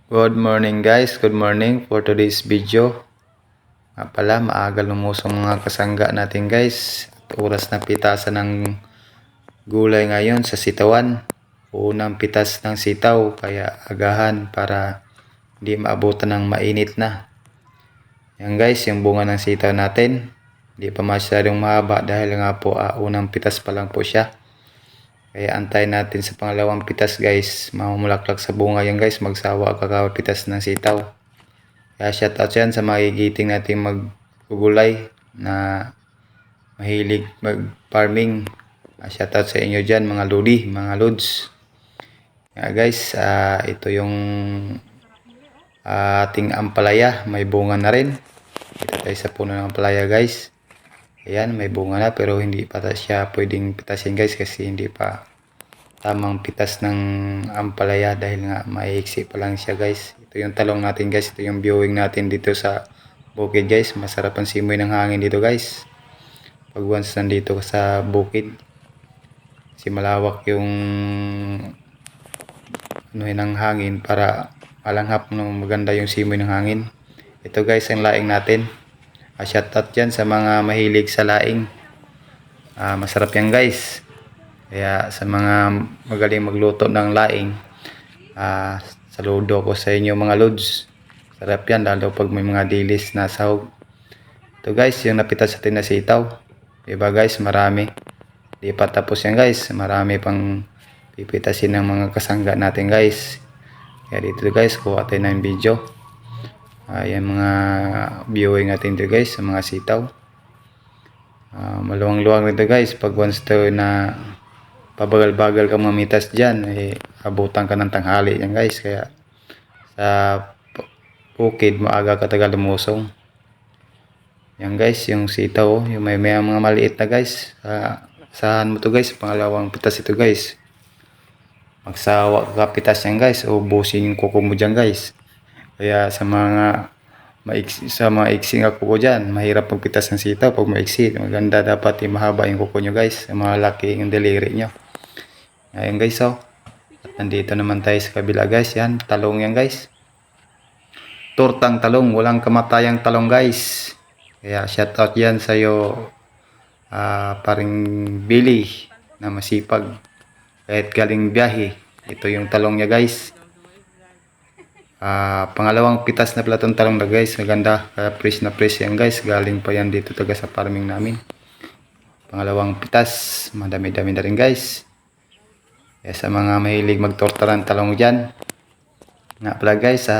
Good morning guys, good morning for today's video. Nga pala, maaga lumusong mga kasangga natin guys. At oras na pitasan ng gulay ngayon sa sitawan. Unang pitas ng sitaw, kaya agahan para hindi maabutan ng mainit na. Yan guys, yung bunga ng sitaw natin. Hindi pa masyadong mahaba dahil nga po unang pitas pa lang po siya. Kaya antayin natin sa pangalawang pitas guys. Mamumulaklak sa bunga yan guys. Magsawa kakapitas ng sitaw. Kaya shoutout yan sa mga gigiting natin maggugulay na mahilig mag-farming. Shoutout sa inyo dyan mga lodi, mga lods. Kaya guys, ito yung ating ampalaya. May bunga na rin. Ito tayo sa puno ng ampalaya guys. Ayan, may bunga na pero hindi pa siya pwedeng pitasin guys kasi hindi pa tamang pitas ng ampalaya dahil nga maiksi pa lang siya guys. Ito yung talong natin guys, ito yung viewing natin dito sa bukid guys. Masarap ang simoy ng hangin dito guys pag once nandito sa bukid kasi malawak yung ng hangin para malanghap no, maganda yung simoy ng hangin. Ito guys ang laing natin. Shoutout yan sa mga mahilig sa laing. Masarap yan guys. Kaya sa mga magaling magluto ng laing, saludo ko sa inyo mga lods. Sarap yan lalo pag may mga dilis na sahog. Ito guys yung napitas sa atin na sitaw. Diba guys, marami. Di pa tapos yan guys. Marami pang pipitasin ng mga kasangga natin guys. Kaya dito guys, kuha tayo ng video. Ayan mga viewing natin dito guys sa mga sitaw. Maluwang-luwang nito guys pag once to na pabagal-bagal ka mamitas dyan, abutan ka ng tanghali yan guys. Kaya sa bukid maaga ka tagal lumusong. Yan guys yung sitaw, yung may mga maliit na guys. Sahan mo to guys, pangalawang pitas ito guys. Magsawa ka pitas yan guys, ubusin yung kuko mo dyan guys. Kaya sa mga maiksi nga kuko dyan, mahirap magpitas ng sitaw pag maiksi. Maganda dapat mahaba yung kuko nyo guys, malaki yung daliri nyo. Ayan guys, at nandito naman tayo sa kabila guys. Yan, talong yan guys. Tortang talong, walang kamatayang talong guys. Kaya shoutout yan sa'yo, paring Billy na masipag kahit galing biyahe. Ito yung talong niya guys. Pangalawang pitas na pala itong talong na guys. Maganda, fresh na fresh yan guys. Galing pa yan dito taga sa farming namin. Pangalawang pitas, madami-dami na rin guys. Kaya sa mga mahilig magtorta ng talong dyan, nga pala guys,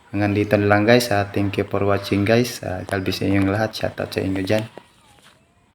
hanggang dito na lang guys. Thank you for watching guys. God bless sa inyong lahat. Shoutout sa inyo dyan.